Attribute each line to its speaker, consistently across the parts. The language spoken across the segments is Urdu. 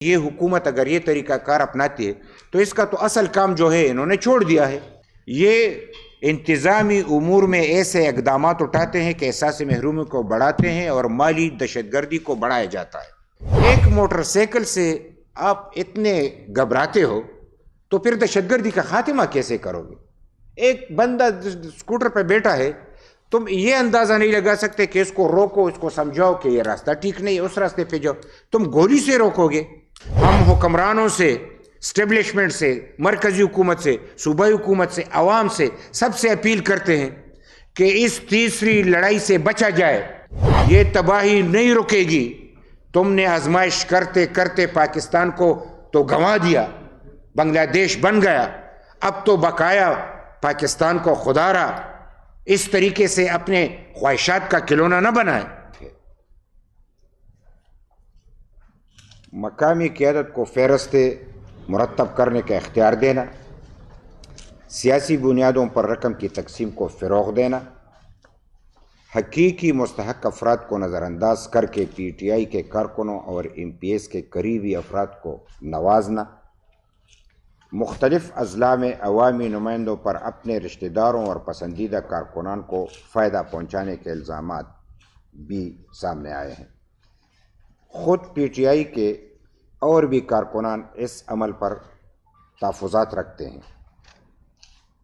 Speaker 1: یہ حکومت اگر یہ طریقہ کار اپناتی ہے تو اس کا تو اصل کام جو ہے انہوں نے چھوڑ دیا ہے. یہ انتظامی امور میں ایسے اقدامات اٹھاتے ہیں کہ احساس محرومی کو بڑھاتے ہیں اور مالی دہشت گردی کو بڑھایا جاتا ہے. ایک موٹر سائیکل سے آپ اتنے گھبراتے ہو تو پھر دہشت گردی کا خاتمہ کیسے کرو گے؟ ایک بندہ اسکوٹر پہ بیٹھا ہے، تم یہ اندازہ نہیں لگا سکتے کہ اس کو روکو، اس کو سمجھاؤ کہ یہ راستہ ٹھیک نہیں ہے، اس راستے پہ جاؤ. تم گولی سے روکو گے. ہم حکمرانوں سے، اسٹیبلشمنٹ سے، مرکزی حکومت سے، صوبائی حکومت سے، عوام سے، سب سے اپیل کرتے ہیں کہ اس تیسری لڑائی سے بچا جائے. یہ تباہی نہیں رکے گی. تم نے آزمائش کرتے کرتے پاکستان کو تو گنوا دیا، بنگلہ دیش بن گیا، اب تو بقایا پاکستان کو خدا را اس طریقے سے اپنے خواہشات کا کھلونا نہ بنائے. مقامی قیادت کو فہرستیں مرتب کرنے کا اختیار دینا، سیاسی بنیادوں پر رقم کی تقسیم کو فروغ دینا، حقیقی مستحق افراد کو نظر انداز کر کے پی ٹی آئی کے کارکنوں اور ایم پی ایس کے قریبی افراد کو نوازنا، مختلف اضلاع میں عوامی نمائندوں پر اپنے رشتہ داروں اور پسندیدہ کارکنان کو فائدہ پہنچانے کے الزامات بھی سامنے آئے ہیں. خود پی ٹی آئی کے اور بھی کارکنان اس عمل پر تحفظات رکھتے ہیں.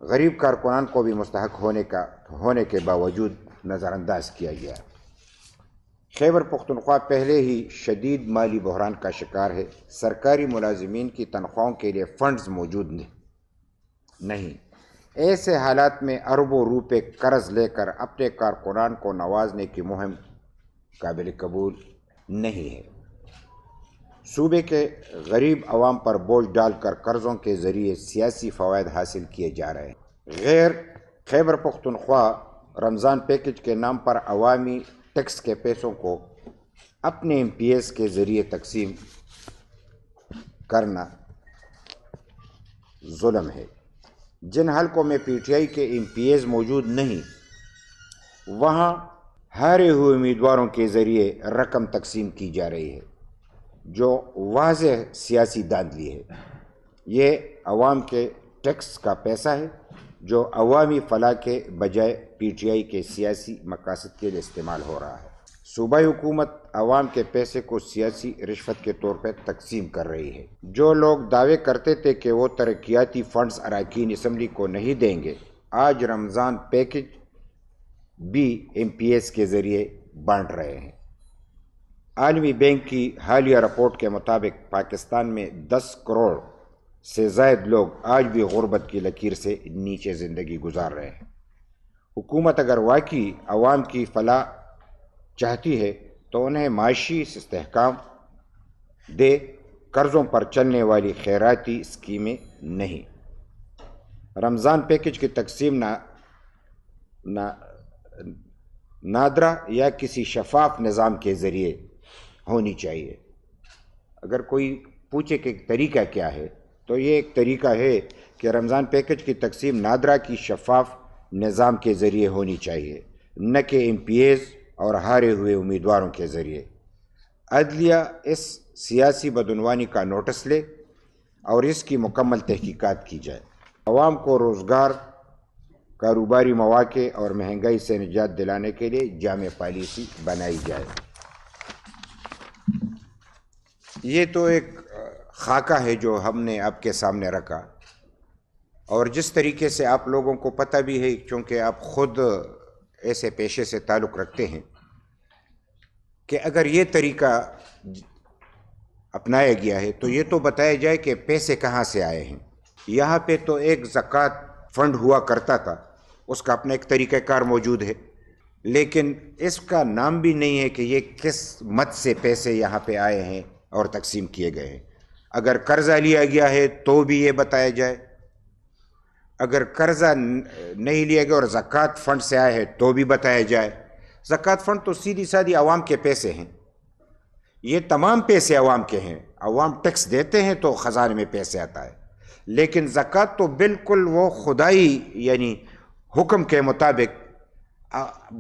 Speaker 1: غریب کارکنان کو بھی مستحق ہونے کے باوجود نظر انداز کیا گیا. خیبر پختونخوا پہلے ہی شدید مالی بحران کا شکار ہے. سرکاری ملازمین کی تنخواہوں کے لیے فنڈز موجود نہیں. ایسے حالات میں اربوں روپے قرض لے کر اپنے کارکنان کو نوازنے کی مہم قابل قبول نہیں ہے. صوبے کے غریب عوام پر بوجھ ڈال کر قرضوں کے ذریعے سیاسی فوائد حاصل کیے جا رہے ہیں. خیبر پختونخوا رمضان پیکج کے نام پر عوامی ٹیکس کے پیسوں کو اپنے ایم پی ایس کے ذریعے تقسیم کرنا ظلم ہے. جن حلقوں میں پی ٹی آئی کے ایم پی ایس موجود نہیں، وہاں ہارے ہوئے امیدواروں کے ذریعے رقم تقسیم کی جا رہی ہے، جو واضح سیاسی دھاندلی ہے. یہ عوام کے ٹیکس کا پیسہ ہے جو عوامی فلاح کے بجائے پی ٹی آئی کے سیاسی مقاصد کے لیے استعمال ہو رہا ہے. صوبائی حکومت عوام کے پیسے کو سیاسی رشوت کے طور پر تقسیم کر رہی ہے. جو لوگ دعوے کرتے تھے کہ وہ ترقیاتی فنڈز اراکین اسمبلی کو نہیں دیں گے، آج رمضان پیکج بھی ایم پی ایس کے ذریعے بانٹ رہے ہیں. عالمی بینک کی حالیہ رپورٹ کے مطابق پاکستان میں 10 کروڑ سے زائد لوگ آج بھی غربت کی لکیر سے نیچے زندگی گزار رہے ہیں. حکومت اگر واقعی عوام کی فلاح چاہتی ہے تو انہیں معاشی استحکام دے، قرضوں پر چلنے والی خیراتی اسکیمیں نہیں. رمضان پیکج کی تقسیم نادرہ یا کسی شفاف نظام کے ذریعے ہونی چاہیے. اگر کوئی پوچھے کہ طریقہ کیا ہے تو یہ ایک طریقہ ہے کہ رمضان پیکج کی تقسیم نادرہ کی شفاف نظام کے ذریعے ہونی چاہیے، نہ کہ ایم پی ایز اور ہارے ہوئے امیدواروں کے ذریعے. عدلیہ اس سیاسی بدعنوانی کا نوٹس لے اور اس کی مکمل تحقیقات کی جائے. عوام کو روزگار، کاروباری مواقع اور مہنگائی سے نجات دلانے کے لیے جامع پالیسی بنائی جائے. یہ تو ایک خاکہ ہے جو ہم نے آپ کے سامنے رکھا، اور جس طریقے سے آپ لوگوں کو پتہ بھی ہے چونکہ آپ خود ایسے پیشے سے تعلق رکھتے ہیں کہ اگر یہ طریقہ اپنایا گیا ہے تو یہ تو بتایا جائے کہ پیسے کہاں سے آئے ہیں. یہاں پہ تو ایک زکوٰۃ فنڈ ہوا کرتا تھا، اس کا اپنا ایک طریقہ کار موجود ہے، لیکن اس کا نام بھی نہیں ہے کہ یہ کس مد سے پیسے یہاں پہ آئے ہیں اور تقسیم کیے گئے ہیں. اگر قرضہ لیا گیا ہے تو بھی یہ بتایا جائے، اگر قرضہ نہیں لیا گیا اور زکوٰۃ فنڈ سے آئے ہیں تو بھی بتایا جائے. زکوٰۃ فنڈ تو سیدھی سادھی عوام کے پیسے ہیں، یہ تمام پیسے عوام کے ہیں. عوام ٹیکس دیتے ہیں تو خزانے میں پیسے آتا ہے، لیکن زکوٰۃ تو بالکل وہ خدائی یعنی حکم کے مطابق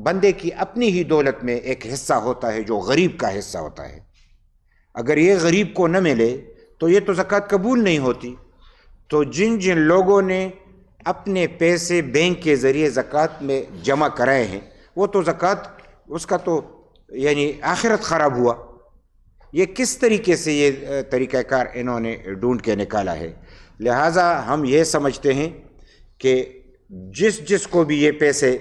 Speaker 1: بندے کی اپنی ہی دولت میں ایک حصہ ہوتا ہے جو غریب کا حصہ ہوتا ہے. اگر یہ غریب کو نہ ملے تو یہ تو زکوٰۃ قبول نہیں ہوتی۔ تو جن جن لوگوں نے اپنے پیسے بینک کے ذریعے زکوٰۃ میں جمع کرائے ہیں وہ تو زکوٰۃ اس کا تو یعنی آخرت خراب ہوا۔ یہ کس طریقے سے یہ طریقہ کار انہوں نے ڈھونڈ کے نکالا ہے؟ لہٰذا ہم یہ سمجھتے ہیں کہ جس کو بھی یہ پیسے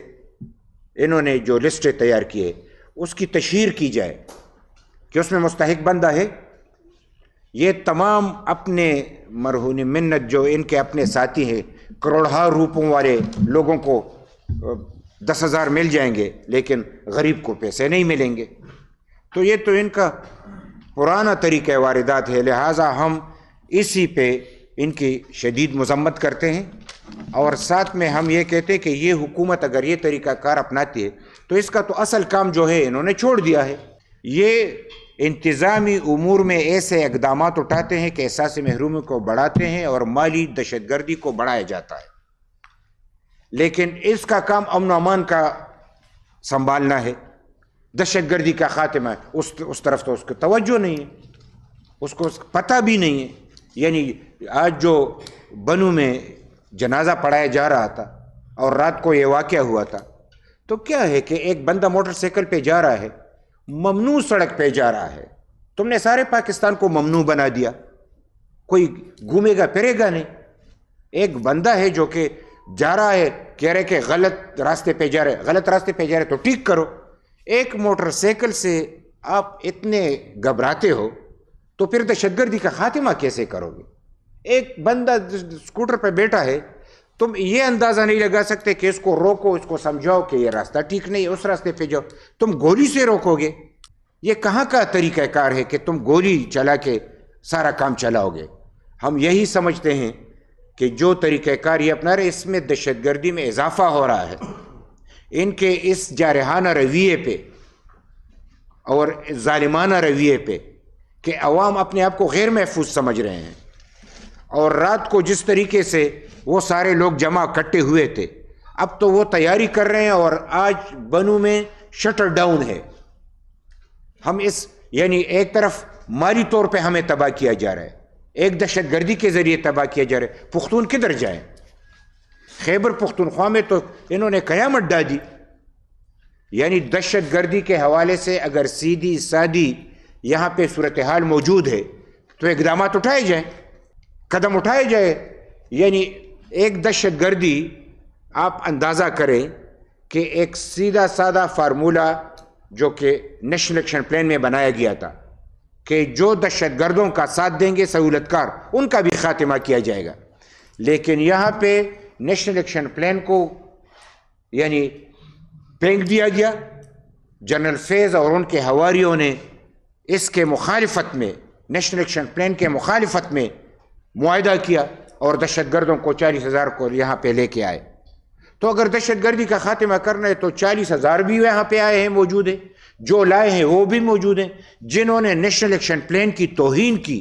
Speaker 1: انہوں نے جو لسٹیں تیار کیے اس کی تشہیر کی جائے کہ اس میں مستحق بندہ ہے۔ یہ تمام اپنے مرہون منت جو ان کے اپنے ساتھی ہیں کروڑہا روپوں والے لوگوں کو 10,000 مل جائیں گے لیکن غریب کو پیسے نہیں ملیں گے۔ تو یہ تو ان کا پرانا طریقہ واردات ہے، لہٰذا ہم اسی پہ ان کی شدید مذمت کرتے ہیں، اور ساتھ میں ہم یہ کہتے ہیں کہ یہ حکومت اگر یہ طریقہ کار اپناتی ہے تو اس کا تو اصل کام جو ہے انہوں نے چھوڑ دیا ہے۔ یہ انتظامی امور میں ایسے اقدامات اٹھاتے ہیں کہ احساس محرومی کو بڑھاتے ہیں اور مالی دہشت گردی کو بڑھایا جاتا ہے، لیکن اس کا کام امن و امان کا سنبھالنا ہے، دہشت گردی کا خاتمہ ہے، اس طرف تو اس کو توجہ نہیں ہے، اس کو پتہ بھی نہیں ہے۔ یعنی آج جو بنو میں جنازہ پڑھایا جا رہا تھا اور رات کو یہ واقعہ ہوا تھا، تو کیا ہے کہ ایک بندہ موٹر سائیکل پہ جا رہا ہے، ممنوع سڑک پہ جا رہا ہے، تم نے سارے پاکستان کو ممنوع بنا دیا، کوئی گھومے گا پھرے گا نہیں۔ ایک بندہ ہے جو کہ جا رہا ہے، کہہ رہے کہ غلط راستے پہ جا رہے، غلط راستے پہ جا رہے تو ٹھیک کرو۔ ایک موٹر سائیکل سے آپ اتنے گھبراتے ہو تو پھر دہشت گردی کا خاتمہ کیسے کرو گے؟ ایک بندہ اسکوٹر پہ بیٹھا ہے، تم یہ اندازہ نہیں لگا سکتے کہ اس کو روکو، اس کو سمجھاؤ کہ یہ راستہ ٹھیک نہیں ہے، اس راستے پہ جاؤ، تم گولی سے روکو گے؟ یہ کہاں کا طریقہ کار ہے کہ تم گولی چلا کے سارا کام چلاؤ گے؟ ہم یہی سمجھتے ہیں کہ جو طریقہ کار یہ اپنا رہے اس میں دہشت گردی میں اضافہ ہو رہا ہے۔ ان کے اس جارحانہ رویے پہ اور ظالمانہ رویے پہ کہ عوام اپنے آپ کو غیر محفوظ سمجھ رہے ہیں، اور رات کو جس طریقے سے وہ سارے لوگ جمع اکٹھے ہوئے تھے، اب تو وہ تیاری کر رہے ہیں، اور آج بنو میں شٹر ڈاؤن ہے۔ ہم اس یعنی ایک طرف مالی طور پہ ہمیں تباہ کیا جا رہا ہے، ایک دہشت گردی کے ذریعے تباہ کیا جا رہا ہے۔ پختون کدھر جائیں؟ خیبر پختونخوا میں تو انہوں نے قیامت ڈال دی۔ یعنی دہشت گردی کے حوالے سے اگر سیدھی سادی یہاں پہ صورتحال موجود ہے تو اقدامات اٹھائے جائیں، قدم اٹھائے جائے۔ یعنی ایک دہشت گردی آپ اندازہ کریں کہ ایک سیدھا سادہ فارمولہ جو کہ نیشنل ایکشن پلان میں بنایا گیا تھا کہ جو دہشت گردوں کا ساتھ دیں گے سہولت کار، ان کا بھی خاتمہ کیا جائے گا، لیکن یہاں پہ نیشنل ایکشن پلان کو یعنی پھینک دیا گیا۔ جنرل فیض اور ان کے حواریوں نے اس کے مخالفت میں، نیشنل ایکشن پلان کے مخالفت میں معاہدہ کیا اور دہشت گردوں کو 40,000 کو یہاں پہ لے کے آئے۔ تو اگر دہشت گردی کا خاتمہ کرنا ہے تو 40,000 بھی یہاں پہ آئے ہیں، موجود ہیں، جو لائے ہیں وہ بھی موجود ہیں، جنہوں نے نیشنل ایکشن پلان کی توہین کی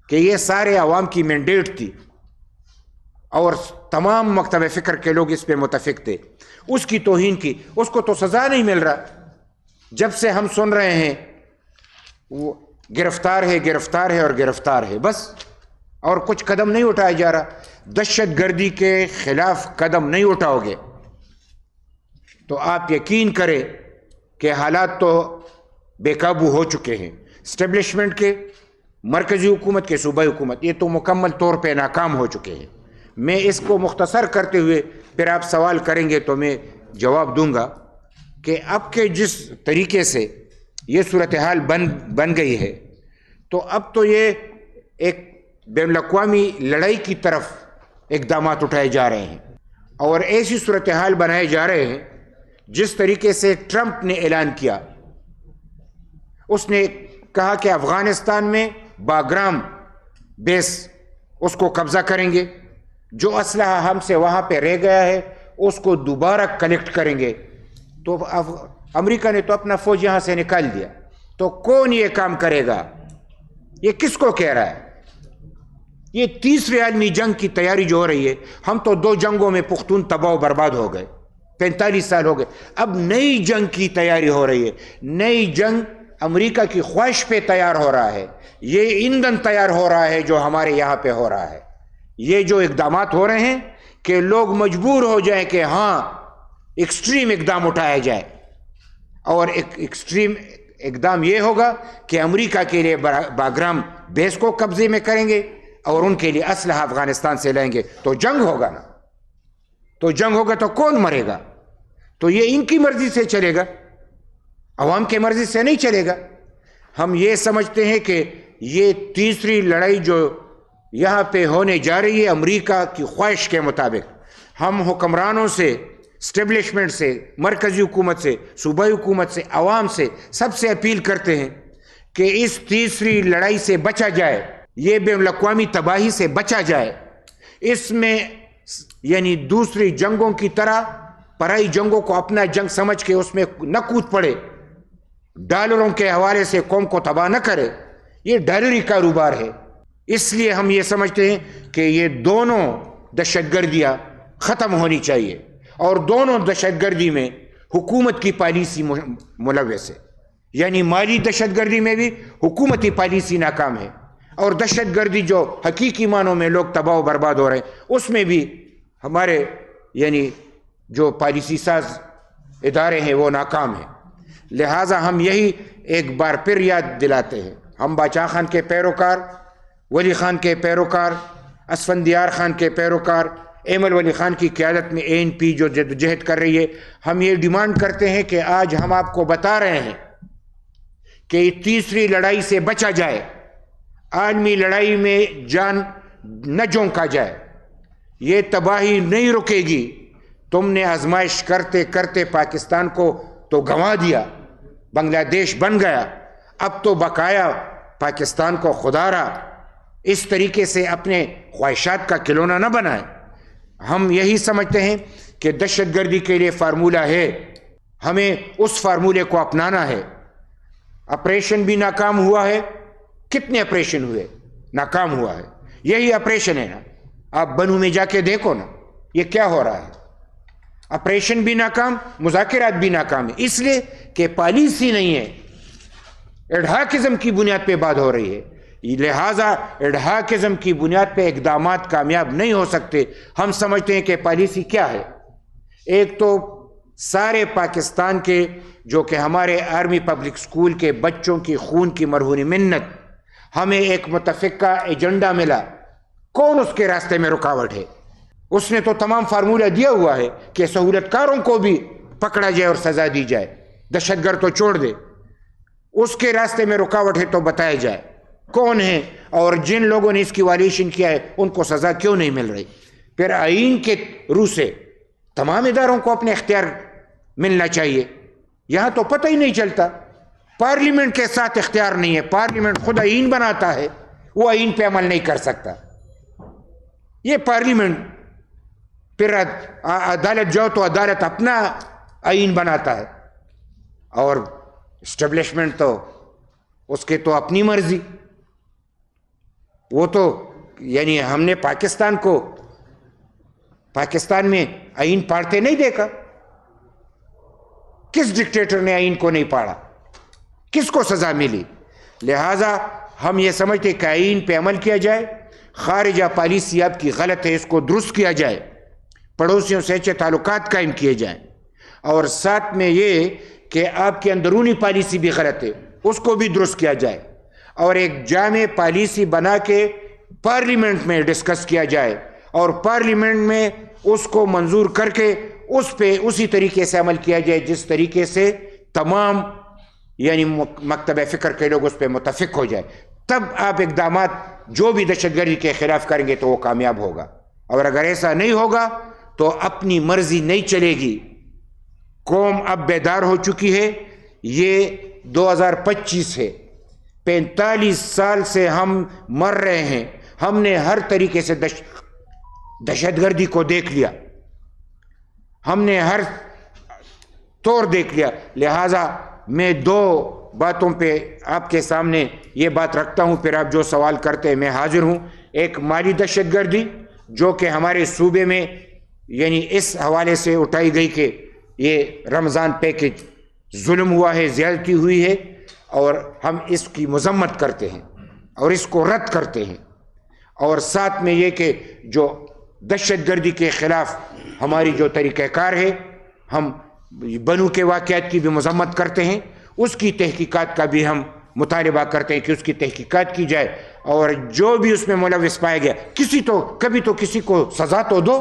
Speaker 1: کہ یہ سارے عوام کی مینڈیٹ تھی اور تمام مکتب فکر کے لوگ اس پہ متفق تھے، اس کی توہین کی، اس کو تو سزا نہیں مل رہا۔ جب سے ہم سن رہے ہیں وہ گرفتار ہے گرفتار ہے اور گرفتار ہے، بس، اور کچھ قدم نہیں اٹھایا جا رہا۔ دہشت گردی کے خلاف قدم نہیں اٹھاؤ گے تو آپ یقین کریں کہ حالات تو بے قابو ہو چکے ہیں۔ اسٹیبلشمنٹ کے، مرکزی حکومت کے، صوبائی حکومت، یہ تو مکمل طور پہ ناکام ہو چکے ہیں۔ میں اس کو مختصر کرتے ہوئے پھر آپ سوال کریں گے تو میں جواب دوں گا کہ اب کے جس طریقے سے یہ صورتحال بن گئی ہے تو اب تو یہ ایک بین الاقوامی لڑائی کی طرف اقدامات اٹھائے جا رہے ہیں، اور ایسی صورتحال بنائے جا رہے ہیں جس طریقے سے ٹرمپ نے اعلان کیا۔ اس نے کہا کہ افغانستان میں باگرام بیس اس کو قبضہ کریں گے، جو اسلحہ ہم سے وہاں پہ رہ گیا ہے اس کو دوبارہ کلیکٹ کریں گے۔ تو امریکہ نے تو اپنا فوج یہاں سے نکال دیا، تو کون یہ کام کرے گا؟ یہ کس کو کہہ رہا ہے؟ یہ تیسری عالمی جنگ کی تیاری جو ہو رہی ہے، ہم تو 2 جنگوں میں پختون تباہ و برباد ہو گئے، 45 سال ہو گئے، اب نئی جنگ کی تیاری ہو رہی ہے۔ نئی جنگ امریکہ کی خواہش پہ تیار ہو رہا ہے، یہ ایندھن تیار ہو رہا ہے جو ہمارے یہاں پہ ہو رہا ہے. یہ جو اقدامات ہو رہے ہیں کہ لوگ مجبور ہو جائیں کہ ہاں ایکسٹریم اقدام اٹھایا جائے، اور ایکسٹریم اقدام یہ ہوگا کہ امریکہ کے لیے باگرام بیس کو قبضے میں کریں گے اور ان کے لیے اسلحہ افغانستان سے لیں گے. تو جنگ ہوگا نا، تو جنگ ہوگا تو کون مرے گا؟ تو یہ ان کی مرضی سے چلے گا، عوام کی مرضی سے نہیں چلے گا. ہم یہ سمجھتے ہیں کہ یہ تیسری لڑائی جو یہاں پہ ہونے جا رہی ہے امریکہ کی خواہش کے مطابق، ہم حکمرانوں سے، اسٹیبلشمنٹ سے، مرکزی حکومت سے، صوبائی حکومت سے، عوام سے، سب سے اپیل کرتے ہیں کہ اس تیسری لڑائی سے بچا جائے، یہ بین الاقوامی تباہی سے بچا جائے. اس میں یعنی دوسری جنگوں کی طرح پرائی جنگوں کو اپنا جنگ سمجھ کے اس میں نہ کود پڑے، ڈالروں کے حوالے سے قوم کو تباہ نہ کرے. یہ ڈالری کاروبار ہے. اس لیے ہم یہ سمجھتے ہیں کہ یہ دونوں دہشت گردیاں ختم ہونی چاہیے، اور دونوں دہشت گردی میں حکومت کی پالیسی ملوث ہے. یعنی مالی دہشت گردی میں بھی حکومتی پالیسی ناکام ہے، اور دہشت گردی جو حقیقی معنوں میں لوگ تباہ و برباد ہو رہے ہیں اس میں بھی ہمارے یعنی جو پالیسی ساز ادارے ہیں وہ ناکام ہیں. لہٰذا ہم یہی ایک بار پھر یاد دلاتے ہیں، ہم باچا خان کے پیروکار، ولی خان کے پیروکار، اسفندیار خان کے پیروکار، ایمل ولی خان کی قیادت میں ANP جو جدوجہد کر رہی ہے، ہم یہ ڈیمانڈ کرتے ہیں کہ آج ہم آپ کو بتا رہے ہیں کہ تیسری لڑائی سے بچا جائے، عالمی لڑائی میں جان نہ جھونکا جائے. یہ تباہی نہیں رکے گی. تم نے آزمائش کرتے کرتے پاکستان کو تو گنوا دیا، بنگلہ دیش بن گیا، اب تو بقایا پاکستان کو خدا را اس طریقے سے اپنے خواہشات کا کھلونا نہ بنائیں. ہم یہی سمجھتے ہیں کہ دہشت گردی کے لیے فارمولہ ہے، ہمیں اس فارمولے کو اپنانا ہے. آپریشن بھی ناکام ہوا ہے، کتنے آپریشن ہوئے؟ ناکام ہوا ہے. یہی آپریشن ہے نا، آپ بنو میں جا کے دیکھو نا یہ کیا ہو رہا ہے. آپریشن بھی ناکام، مذاکرات بھی ناکام ہے، اس لیے کہ پالیسی نہیں ہے، ایڈہاکزم کی بنیاد پہ بات ہو رہی ہے. لہٰذا ایڈہاکزم کی بنیاد پہ اقدامات کامیاب نہیں ہو سکتے. ہم سمجھتے ہیں کہ پالیسی کیا ہے. ایک تو سارے پاکستان کے جو کہ ہمارے آرمی پبلک سکول کے بچوں کی خون کی مرہونی منت، ہمیں ایک متفقہ ایجنڈا ملا. کون اس کے راستے میں رکاوٹ ہے؟ اس نے تو تمام فارمولہ دیا ہوا ہے کہ سہولت کاروں کو بھی پکڑا جائے اور سزا دی جائے، دہشت گرد تو چھوڑ دے. اس کے راستے میں رکاوٹ ہے تو بتایا جائے کون ہے، اور جن لوگوں نے اس کی وائلیشن کیا ہے ان کو سزا کیوں نہیں مل رہی. پھر آئین کے روح سے تمام اداروں کو اپنے اختیار ملنا چاہیے. یہاں تو پتہ ہی نہیں چلتا، پارلیمنٹ کے ساتھ اختیار نہیں ہے. پارلیمنٹ خود آئین بناتا ہے، وہ آئین پہ عمل نہیں کر سکتا. یہ پارلیمنٹ پھر عدالت جاؤ تو عدالت اپنا آئین بناتا ہے، اور اسٹیبلشمنٹ تو اس کے تو اپنی مرضی. وہ تو یعنی ہم نے پاکستان میں آئین پاڑتے نہیں دیکھا. کس ڈکٹیٹر نے آئین کو نہیں پاڑا؟ کس کو سزا ملی؟ لہٰذا ہم یہ سمجھتے کہ آئین پہ عمل کیا جائے. خارجہ پالیسی آپ کی غلط ہے، اس کو درست کیا جائے. پڑوسیوں سے اچھے تعلقات قائم کیے جائیں، اور ساتھ میں یہ کہ آپ کی اندرونی پالیسی بھی غلط ہے، اس کو بھی درست کیا جائے، اور ایک جامع پالیسی بنا کے پارلیمنٹ میں ڈسکس کیا جائے، اور پارلیمنٹ میں اس کو منظور کر کے اس پہ اسی طریقے سے عمل کیا جائے جس طریقے سے تمام یعنی مکتب فکر کے لوگ اس پہ متفق ہو جائے. تب آپ اقدامات جو بھی دہشت گردی کے خلاف کریں گے تو وہ کامیاب ہوگا. اور اگر ایسا نہیں ہوگا تو اپنی مرضی نہیں چلے گی. قوم اب بیدار ہو چکی ہے. یہ 2025 ہے، 45 سال سے ہم مر رہے ہیں. ہم نے ہر طریقے سے دہشت گردی کو دیکھ لیا، ہم نے ہر طور دیکھ لیا. لہٰذا میں دو باتوں پہ آپ کے سامنے یہ بات رکھتا ہوں، پھر آپ جو سوال کرتے ہیں میں حاضر ہوں. ایک مالی دہشت گردی جو کہ ہمارے صوبے میں یعنی اس حوالے سے اٹھائی گئی کہ یہ رمضان پیکج ظلم ہوا ہے، زیادتی ہوئی ہے، اور ہم اس کی مذمت کرتے ہیں اور اس کو رد کرتے ہیں، اور ساتھ میں یہ کہ جو دہشت گردی کے خلاف ہماری جو طریقہ کار ہے، ہم بنو کے واقعات کی بھی مذمت کرتے ہیں، اس کی تحقیقات کا بھی ہم مطالبہ کرتے ہیں کہ اس کی تحقیقات کی جائے، اور جو بھی اس میں ملوث پایا گیا کبھی تو کسی کو سزا تو دو۔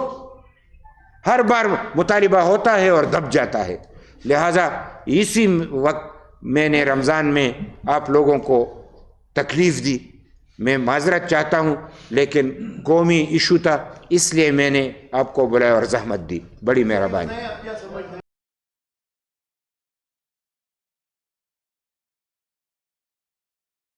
Speaker 1: ہر بار مطالبہ ہوتا ہے اور دب جاتا ہے۔ لہٰذا اسی وقت میں نے رمضان میں آپ لوگوں کو تکلیف دی، میں معذرت چاہتا ہوں، لیکن قومی ایشو تھا اس لیے میں نے آپ کو بلایا اور زحمت دی، بڑی مہربانی۔